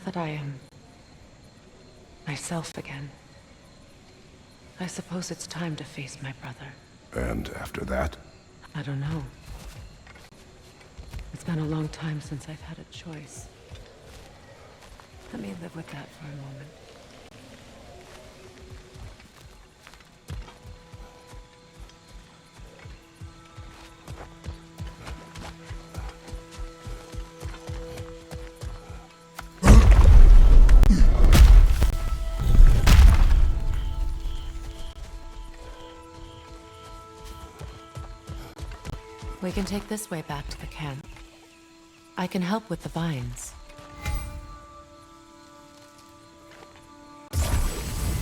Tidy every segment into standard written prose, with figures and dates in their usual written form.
that I am myself again, I suppose it's time to face my brother. And after that? I don't know. It's been a long time since I've had a choice. Let me live with that for a moment. We can take this way back to the camp. I can help with the vines.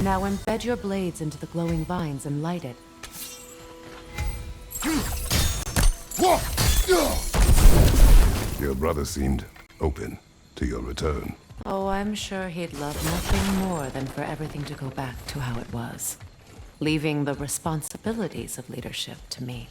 Now embed your blades into the glowing vines and light it. Your brother seemed open to your return. Oh, I'm sure he'd love nothing more than for everything to go back to how it was, leaving the responsibilities of leadership to me.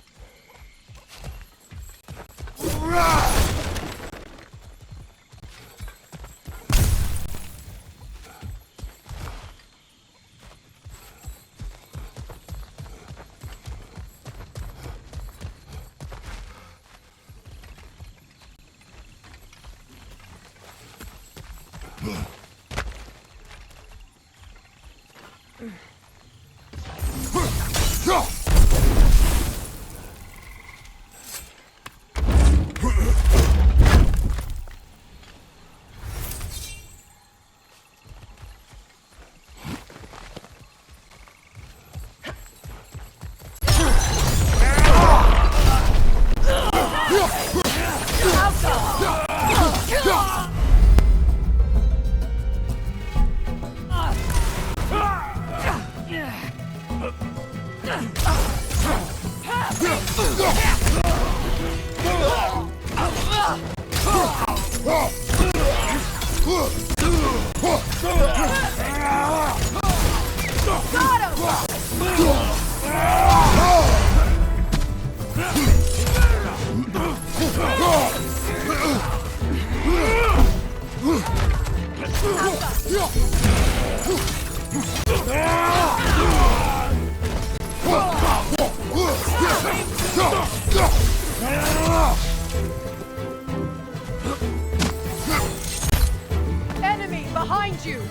Enemy behind you!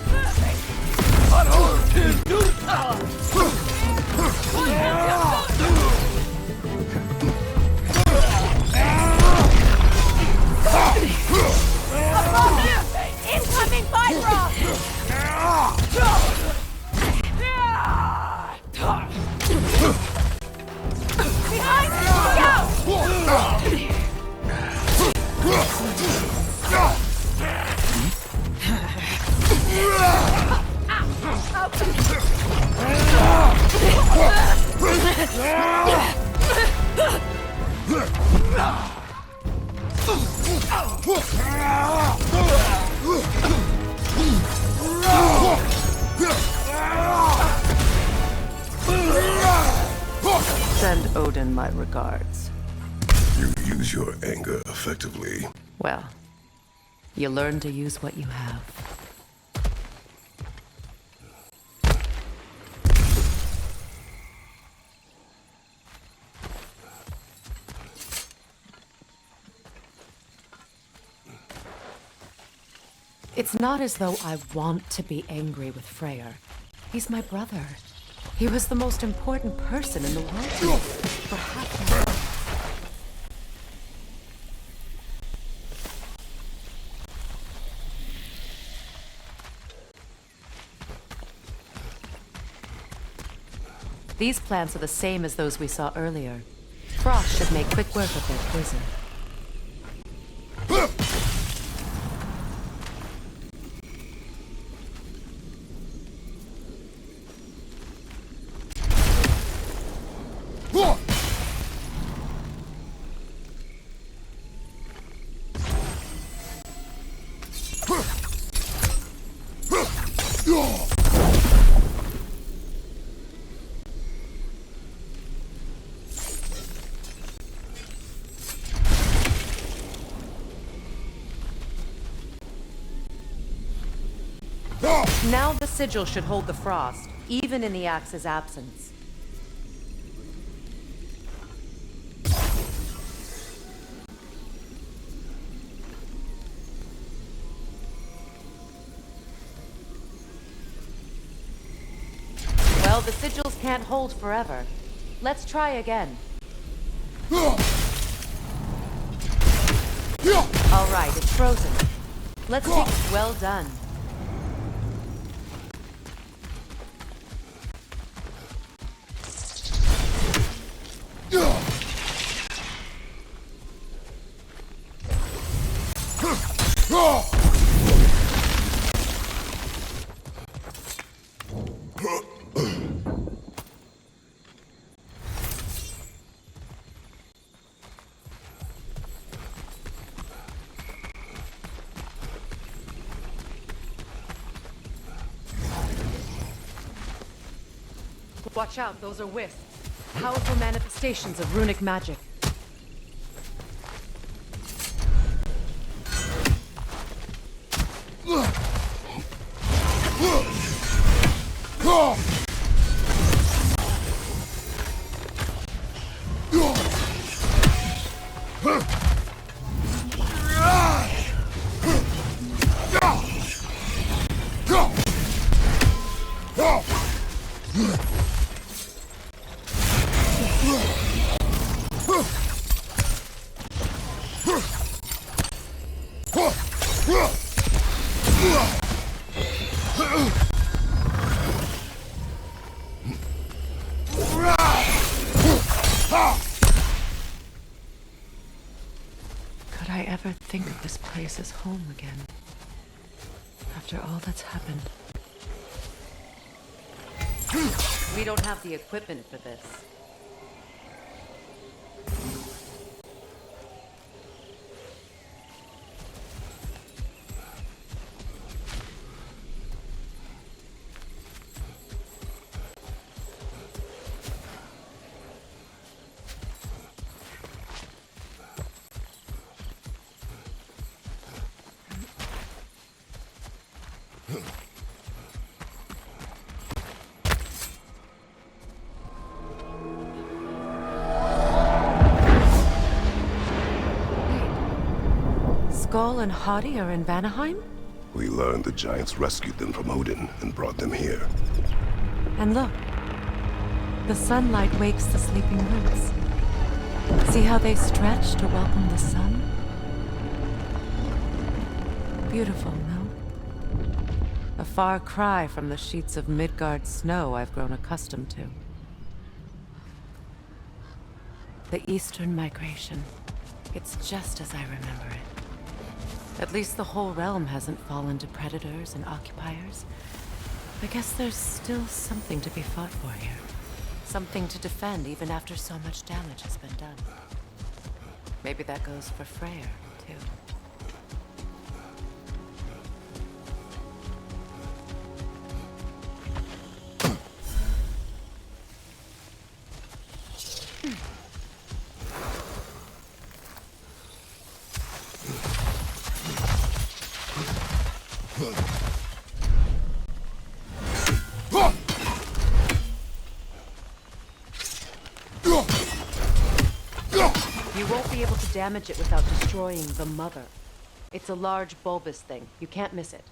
Incoming Viper! Behind you! Send Odin my regards. You use your anger effectively. Well, you learn to use what you have. It's not as though I want to be angry with Freya. He's my brother. He was the most important person in the world to me for half my life. These plants are the same as those we saw earlier. Frost should make quick work of their poison. Now the sigil should hold the frost, even in the axe's absence. Well, the sigils can't hold forever. Let's try again. All right, it's frozen. Let's take... Well done. Watch out, those are wisps. Powerful manifestations of runic magic. Could I ever think of this place as home again? After all that's happened. We don't have the equipment for this. Skull and Hati are in Vanaheim? We learned the giants rescued them from Odin and brought them here. And look, the sunlight wakes the sleeping roots. See how they stretch to welcome the sun? Beautiful, no? A far cry from the sheets of Midgard snow I've grown accustomed to. The Eastern Migration. It's just as I remember it. At least the whole realm hasn't fallen to predators and occupiers. I guess there's still something to be fought for here. Something to defend even after so much damage has been done. Maybe that goes for Freya, too. You won't be able to damage it without destroying the mother. It's a large bulbous thing. You can't miss it.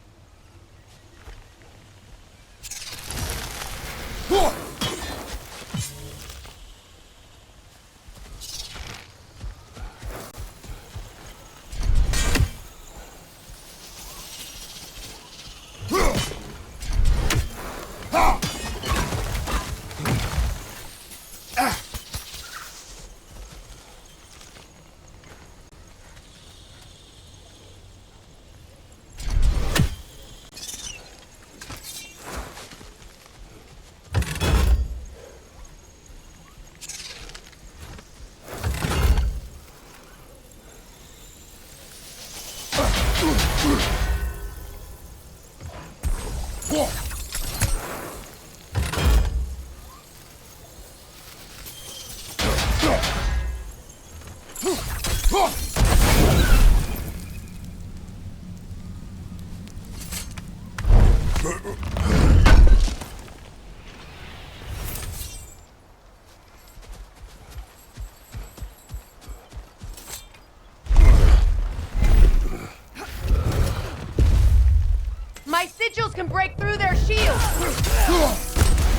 sigils can break through their shields!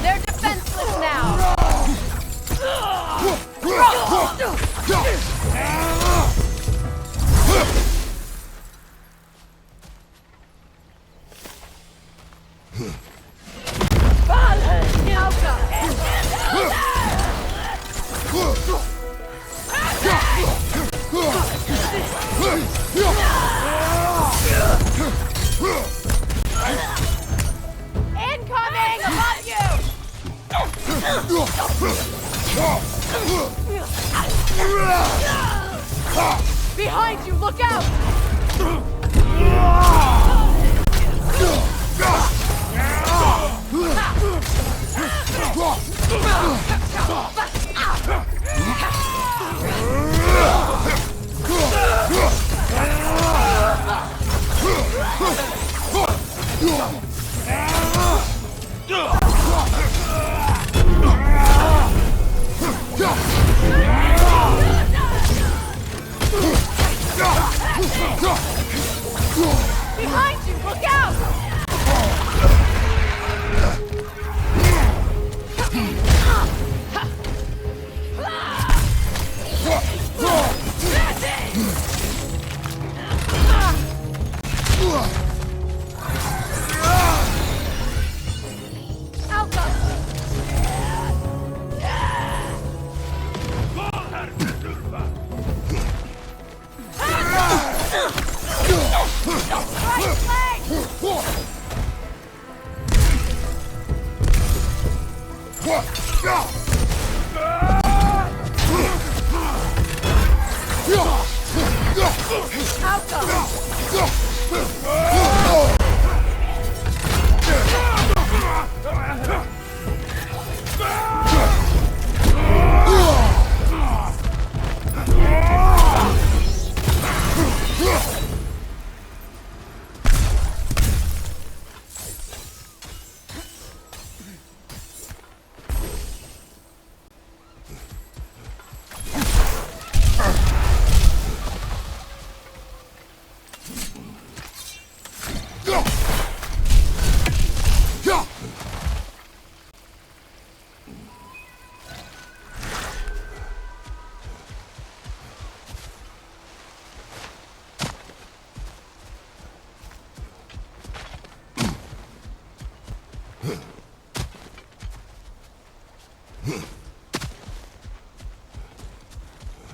They're defenseless now! Incoming above you! Behind you, look out! Behind you, look out!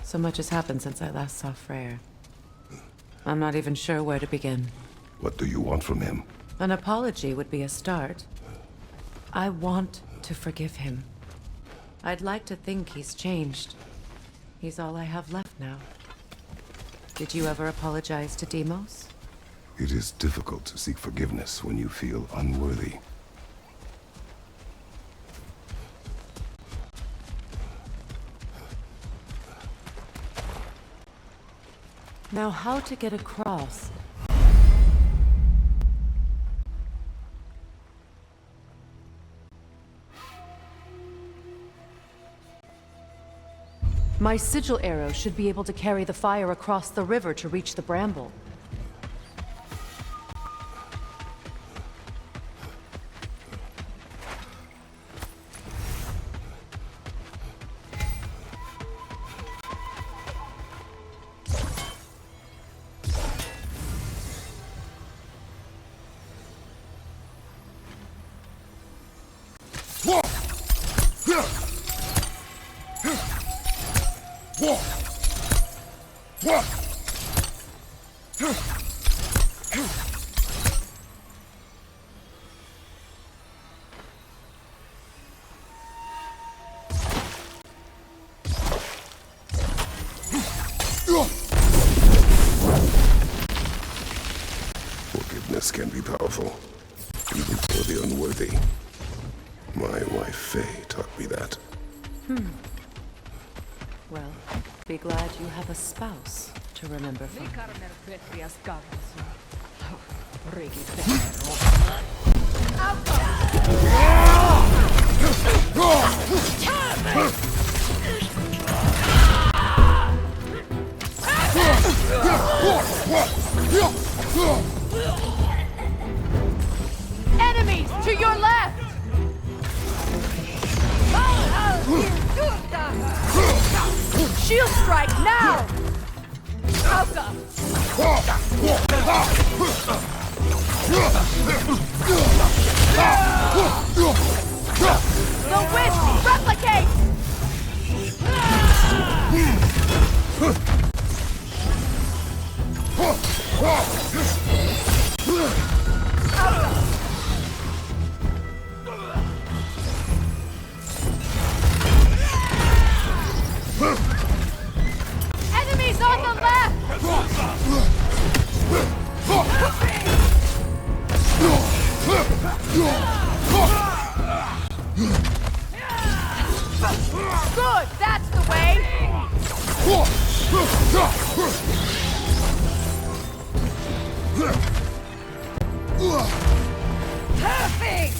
So much has happened since I last saw Freya. I'm not even sure where to begin. What do you want from him? An apology would be a start. I want to forgive him. I'd like to think he's changed. He's all I have left now. Did you ever apologize to Deimos? It is difficult to seek forgiveness when you feel unworthy. Now, how to get across? My sigil arrow should be able to carry the fire across the river to reach the bramble. Forgiveness can be powerful, even for the unworthy. My wife Faye taught me that. Well, be glad you have a spouse to remember from. Enemies to your left! Shield strike now! Auga! The witch! Replicate! Enemies on the left! Good, that's the way! Perfect!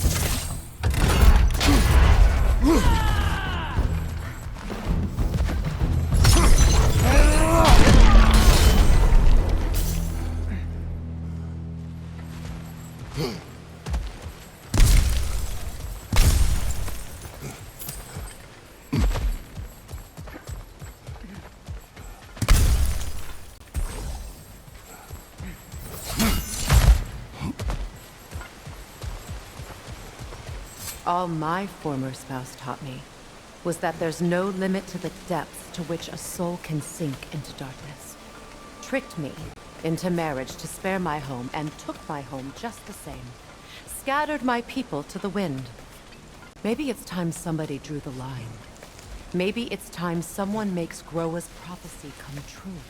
All my former spouse taught me was that there's no limit to the depths to which a soul can sink into darkness. Tricked me into marriage to spare my home and took my home just the same. Scattered my people to the wind. Maybe it's time somebody drew the line. Maybe it's time someone makes Groa's prophecy come true.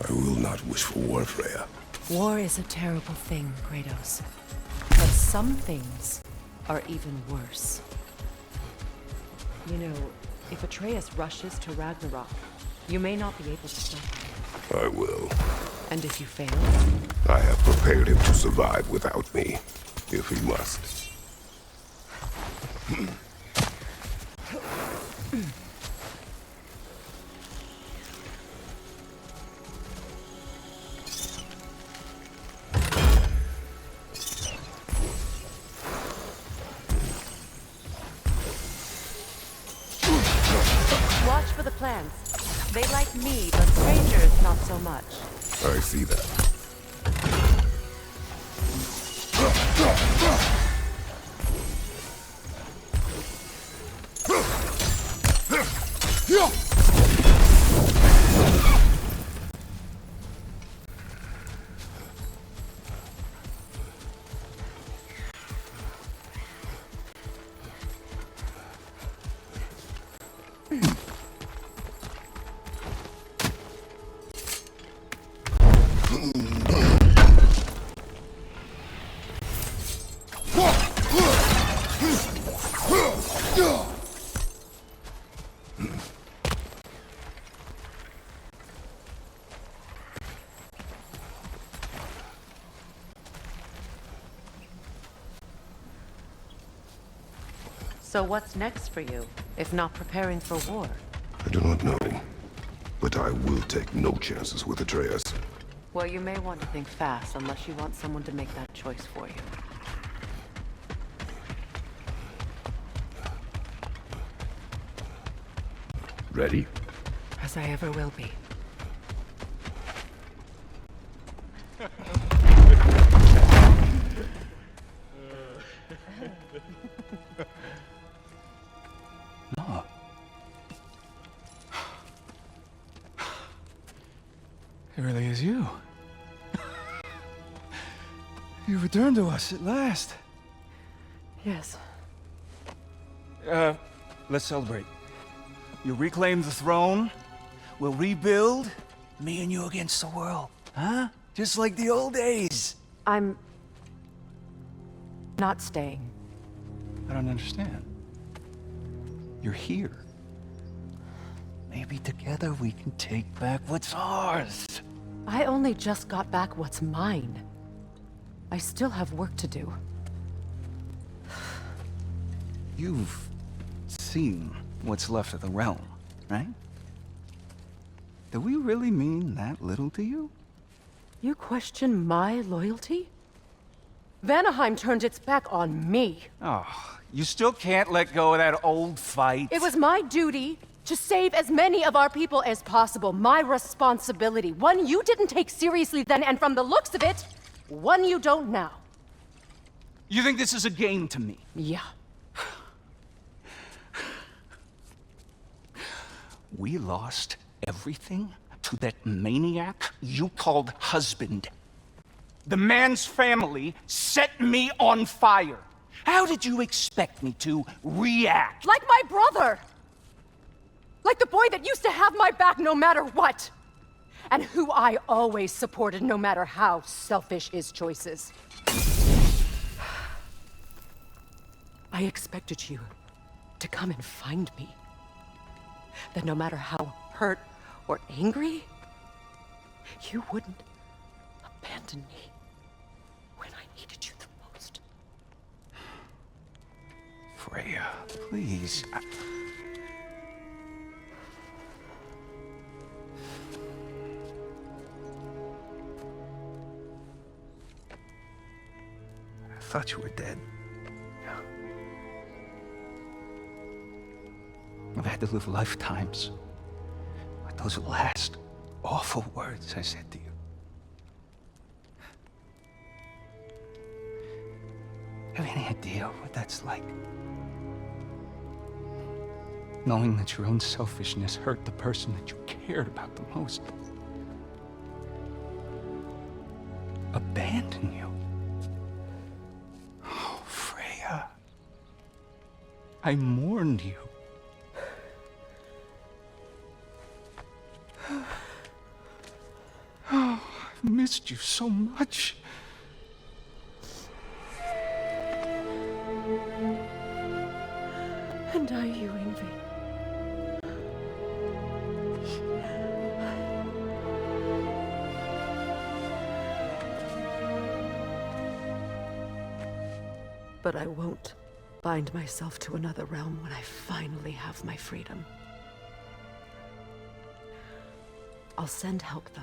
I will not wish for war, Freya. War is a terrible thing, Kratos. But some things are even worse. You know, if Atreus rushes to Ragnarok, you may not be able to stop him. I will. And if you fail? I have prepared him to survive without me, if he must. Watch for the plants. They like me, but strangers not so much. I see that. So what's next for you, if not preparing for war? I do not know, but I will take no chances with Atreus. Well, you may want to think fast, unless you want someone to make that choice for you. Ready? As I ever will be. No. It really is you. You returned to us at last. Yes. Let's celebrate. You reclaim the throne. We'll rebuild. Me and you against the world. Huh? Just like the old days. I'm not staying. I don't understand. You're here. Maybe together we can take back what's ours. I only just got back what's mine. I still have work to do. You've seen what's left of the realm, right? Do we really mean that little to you? You question my loyalty? Vanaheim turned its back on me. Oh, you still can't let go of that old fight? It was my duty to save as many of our people as possible. My responsibility. One you didn't take seriously then, and from the looks of it, one you don't now. You think this is a game to me? Yeah. We lost everything to that maniac you called husband. The man's family set me on fire. How did you expect me to react? Like my brother! Like the boy that used to have my back no matter what! And who I always supported no matter how selfish his choices. I expected you to come and find me. That no matter how hurt or angry, you wouldn't abandon me when I needed you the most. Freya, please. I thought you were dead. I've had to live lifetimes with those last awful words I said to you. Have any idea what that's like? Knowing that your own selfishness hurt the person that you cared about the most. Abandon you. Oh, Freya. I mourned you. Oh, I've missed you so much. And I you, Ingvi. But I won't bind myself to another realm when I finally have my freedom. I'll send help, though.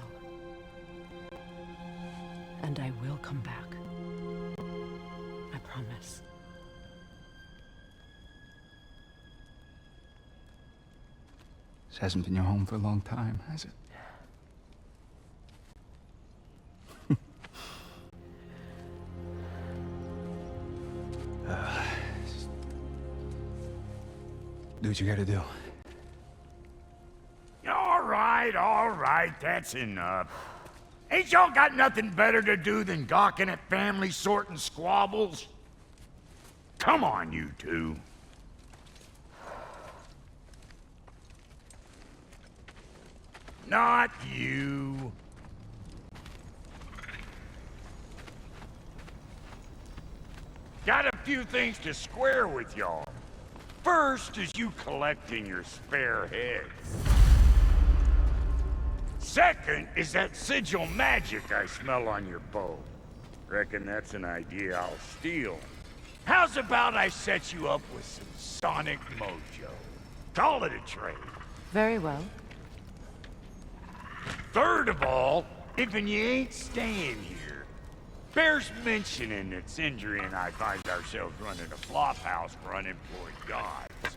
And I will come back. I promise. This hasn't been your home for a long time, has it? Do what you gotta do. All right, that's enough. Ain't y'all got nothing better to do than gawking at family sorting squabbles? Come on, you two. Not you. Got a few things to square with y'all. First is you collecting your spare heads. Second is that sigil magic I smell on your bow. Reckon that's an idea I'll steal. How's about I set you up with some sonic mojo? Call it a trade. Very well. Third of all, if you ain't staying here, bears mentioning that Sindri and I find ourselves running a flop house for unemployed gods.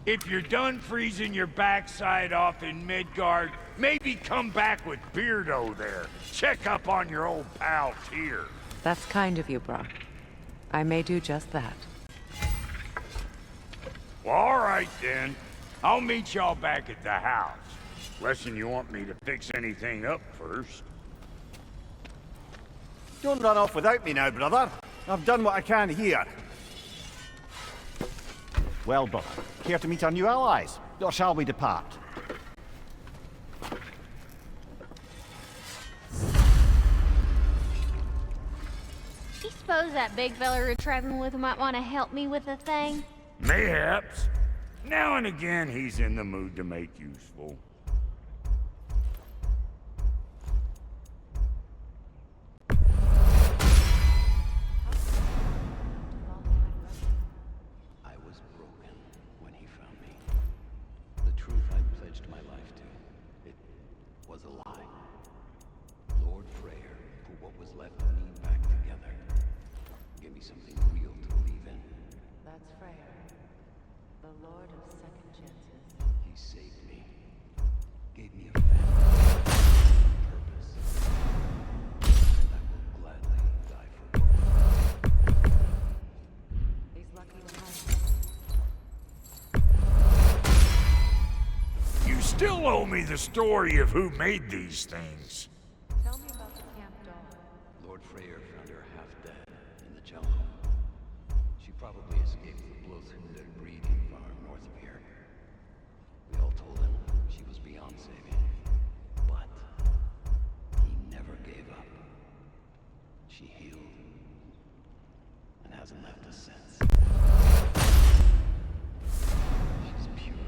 If you're done freezing your backside off in Midgard, maybe come back with Beardo there. Check up on your old pal Tyr. That's kind of you, Brock. I may do just that. Well, all right then. I'll meet y'all back at the house. Lesson you want me to fix anything up first. Don't run off without me now, brother. I've done what I can here. Well, brother, care to meet our new allies? Or shall we depart? You suppose that big fella you're traveling with might want to help me with a thing? Mayhaps. Now and again, he's in the mood to make useful. I was broken when he found me. The truth I pledged my life to, it was a lie. Lord Freya put what was left of me back together. still owe me the story of who made these things. Tell me about the camp doll. Lord Freya found her half dead in the jungle. She probably escaped the bloodthirsty breeding far north of here. We all told him she was beyond saving, but he never gave up. She healed and hasn't left us since. She's purified.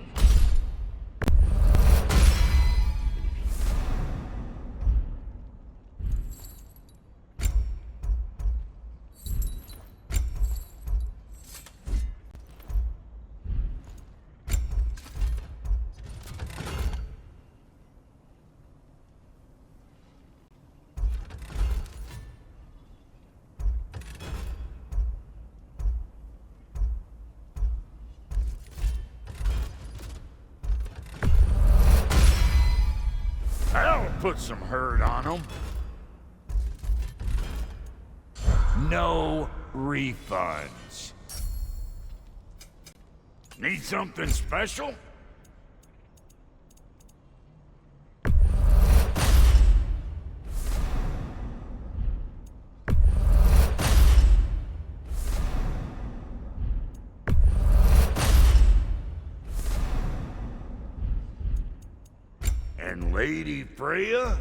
That'll put some hurt on them. No refunds. Need something special? And Lady Freya?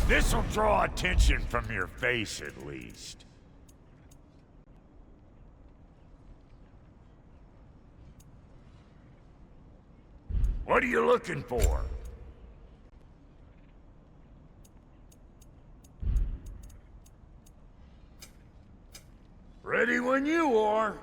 This'll draw attention from your face, at least. What are you looking for? Ready when you are.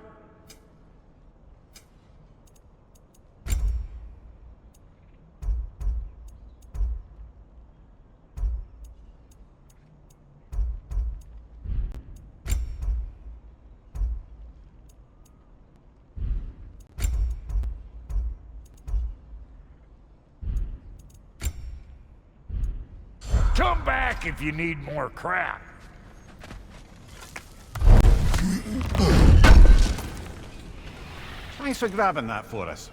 Come back if you need more crap. Thanks for grabbing that for us.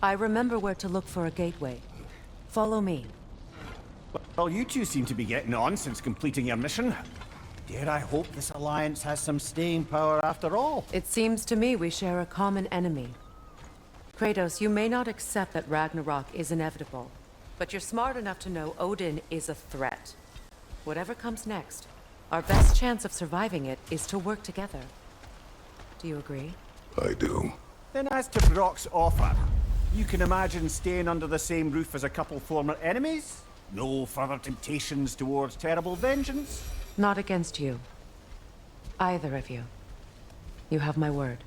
I remember where to look for a gateway. Follow me. Well, you two seem to be getting on since completing your mission. Dare I hope this alliance has some staying power after all? It seems to me we share a common enemy. Kratos, you may not accept that Ragnarok is inevitable, but you're smart enough to know Odin is a threat. Whatever comes next, our best chance of surviving it is to work together. Do you agree? I do. Then as to Brock's offer, you can imagine staying under the same roof as a couple former enemies? No further temptations towards terrible vengeance? Not against you. Either of you. You have my word.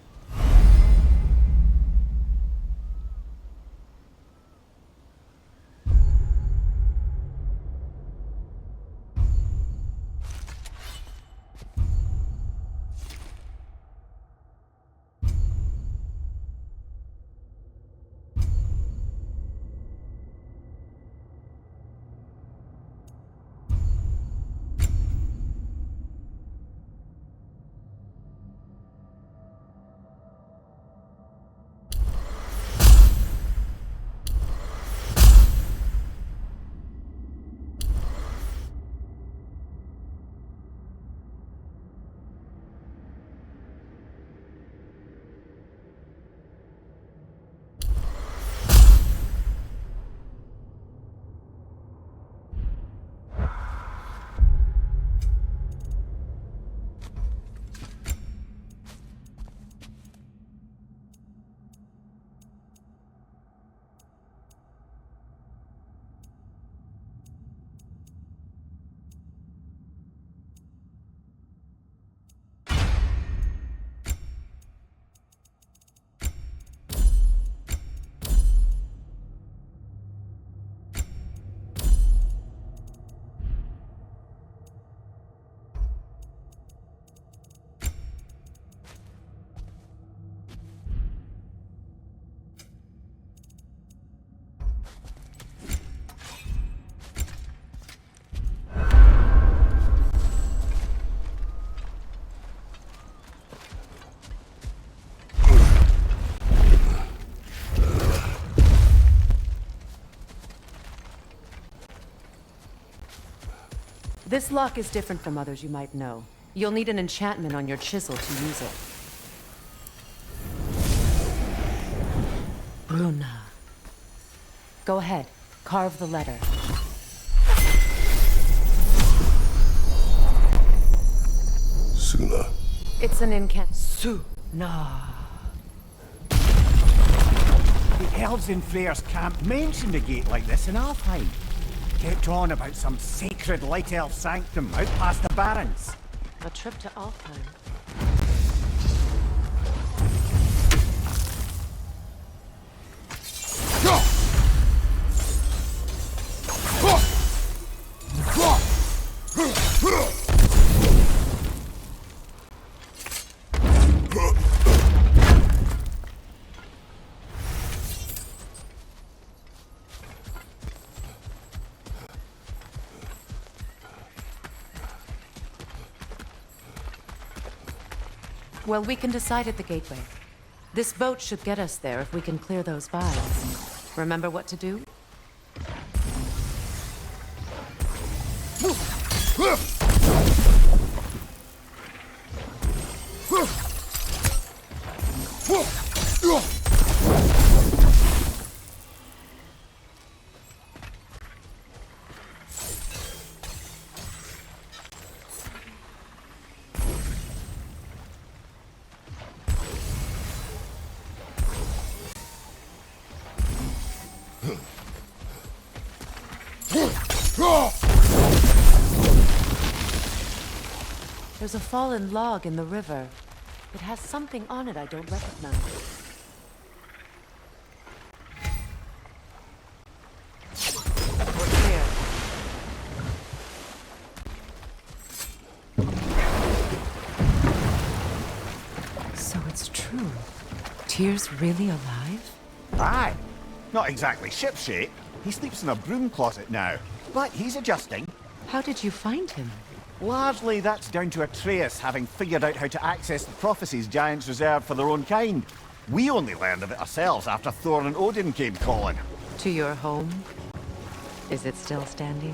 This lock is different from others you might know. You'll need an enchantment on your chisel to use it. Bruna. Go ahead. Carve the letter. Suna. It's an incant... Suna. The elves in Freya's camp mentioned a gate like this in Alfheim. Kept on about some sacred light elf sanctum out past the barrens. A trip to Alfheim. Well, we can decide at the gateway. This boat should get us there if we can clear those vines. Remember what to do? There's a fallen log in the river. It has something on it I don't recognize. We're here. So it's true. Tyr's really alive? Aye. Not exactly shipshape. He sleeps in a broom closet now. But he's adjusting. How did you find him? Largely that's down to Atreus having figured out how to access the prophecies giants reserved for their own kind. We only learned of it ourselves after Thor and Odin came calling. To your home? Is it still standing?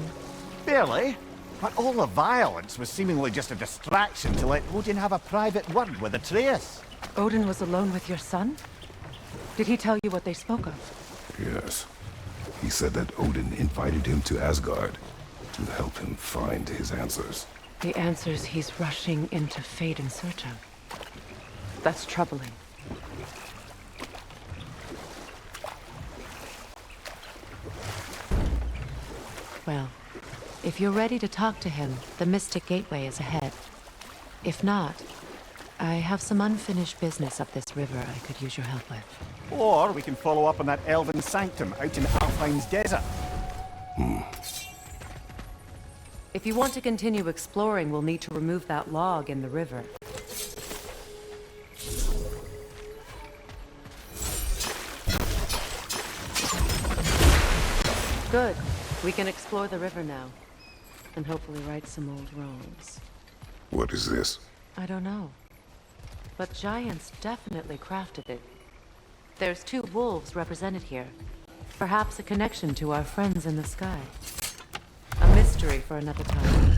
Barely. But all the violence was seemingly just a distraction to let Odin have a private word with Atreus. Odin was alone with your son? Did he tell you what they spoke of? Yes. He said that Odin invited him to Asgard to help him find his answers. The answers he's rushing into fate in search of. That's troubling. Well, if you're ready to talk to him, the Mystic Gateway is ahead. If not, I have some unfinished business up this river I could use your help with. Or we can follow up on that elven sanctum out in Alfine's desert. If you want to continue exploring, we'll need to remove that log in the river. Good. We can explore the river now. And hopefully right some old wrongs. What is this? I don't know. But giants definitely crafted it. There's 2 wolves represented here. Perhaps a connection to our friends in the sky. A mystery for another time.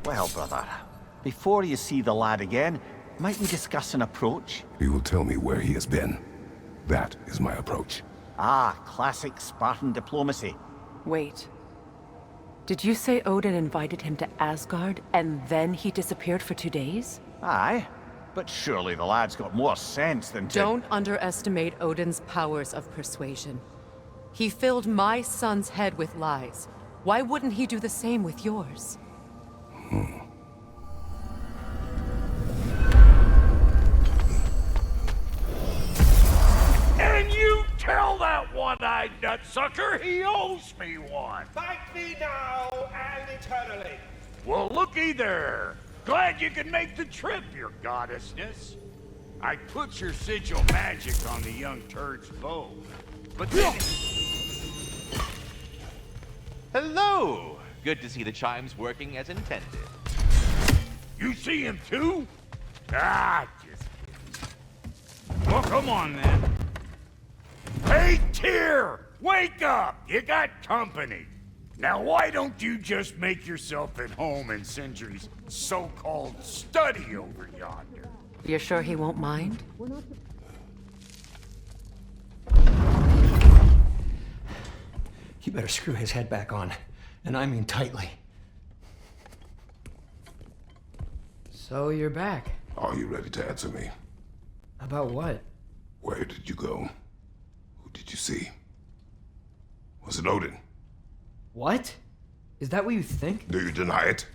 Well, brother, before you see the lad again, might we discuss an approach? He will tell me where he has been. That is my approach. Ah, classic Spartan diplomacy. Wait. Did you say Odin invited him to Asgard, and then he disappeared for 2 days? Aye, but surely the lad's got more sense than to... Don't underestimate Odin's powers of persuasion. He filled my son's head with lies. Why wouldn't he do the same with yours? And you tell that one-eyed nutsucker he owes me one. Fight me now and eternally. Well, looky there. Glad you could make the trip, your goddessness. I put your sigil magic on the young turd's bow, but then... Hello! Good to see the chimes working as intended. You see him too? Ah, just kidding. Well, come on then. Hey, Tyr! Wake up! You got company. Now, why don't you just make yourself at home in Sindri's so-called study over yonder? You're sure he won't mind? You better screw his head back on, and I mean tightly. So you're back. Are you ready to answer me? About what? Where did you go? Who did you see? Was it Odin? What? Is that what you think? Do you deny it?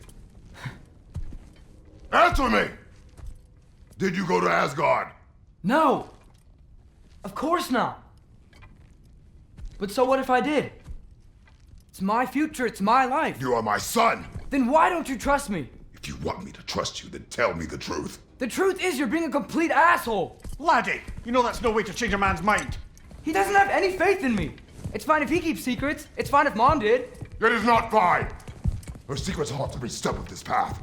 Answer me! Did you go to Asgard? No! Of course not! But so what if I did? It's my future, it's my life. You are my son! Then why don't you trust me? If you want me to trust you, then tell me the truth. The truth is you're being a complete asshole! Laddie, you know that's no way to change a man's mind. He doesn't have any faith in me. It's fine if he keeps secrets. It's fine if Mom did. It is not fine! Her secrets haunt every step of this path.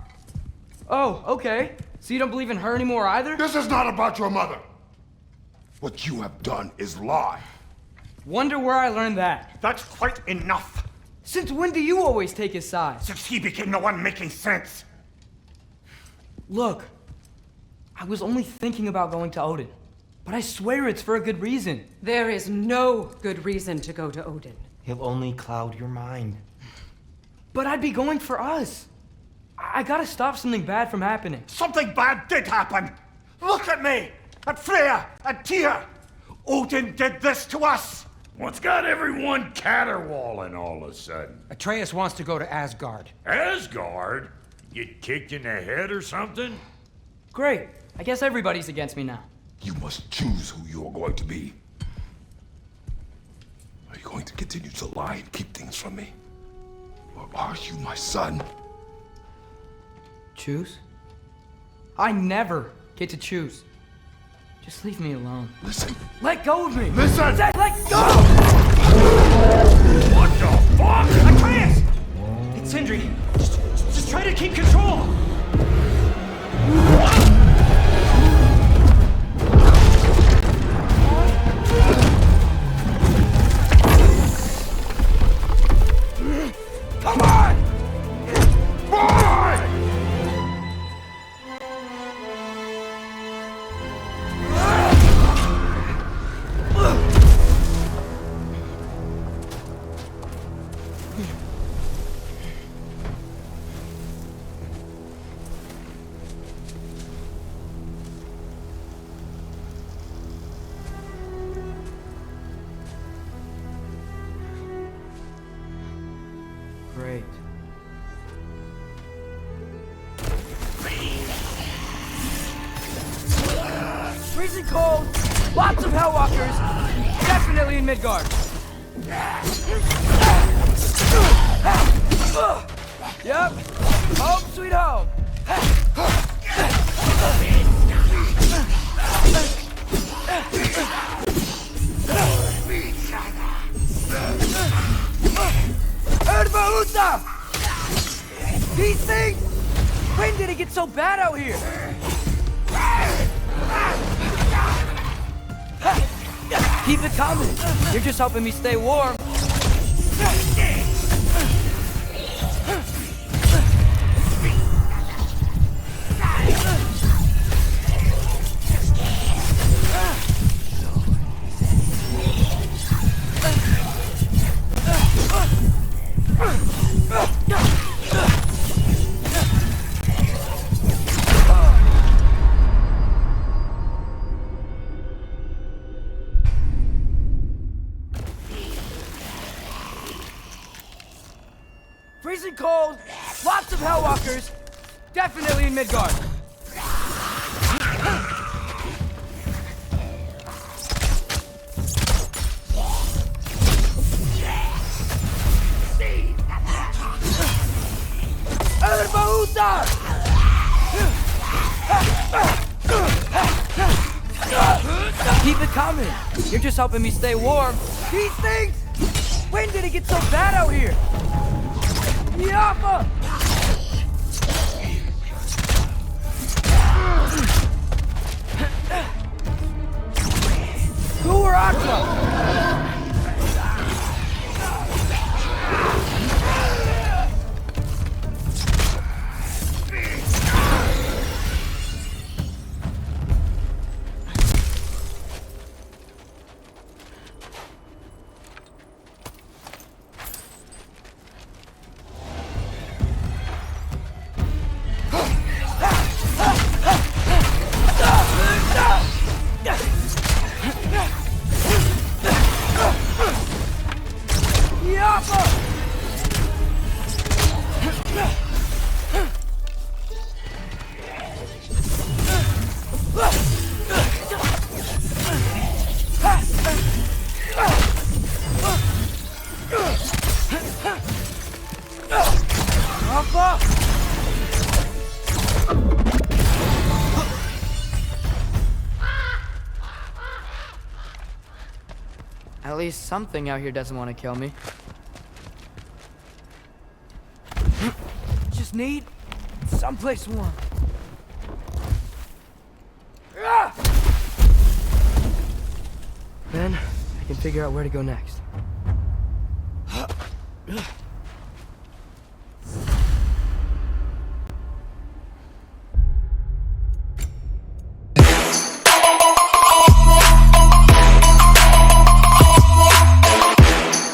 Oh, okay. So you don't believe in her anymore either? This is not about your mother. What you have done is lie. Wonder where I learned that. That's quite enough. Since when do you always take his side? Since he became the one making sense. Look, I was only thinking about going to Odin. But I swear it's for a good reason. There is no good reason to go to Odin. He'll only cloud your mind. But I'd be going for us. I gotta stop something bad from happening. Something bad did happen. Look at me, at Freya, and Tyr. Odin did this to us. What's got everyone caterwauling all of a sudden? Atreus wants to go to Asgard. Asgard? Get kicked in the head or something? Great. I guess everybody's against me now. You must choose who you're going to be. Are you going to continue to lie and keep things from me? Or are you my son? Choose? I never get to choose. Just leave me alone. Listen. Let go of me! Listen! Let go! What the fuck? I can't! It's Sindri. Just try to keep control! Come on! Boy! Great. Freezing cold, lots of Hellwalkers, definitely in Midgard. Yep, home sweet home. Erbaúta! These things? When did it get so bad out here? Keep it coming. You're just helping me stay warm. Freezing cold, lots of Hellwalkers, definitely in Midgard. Erbaúta! Keep it coming. You're just helping me stay warm. These things? When did it get so bad out here? Yappa! Who are Aqua? At least something out here doesn't want to kill me. Just need someplace warm. Then I can figure out where to go next.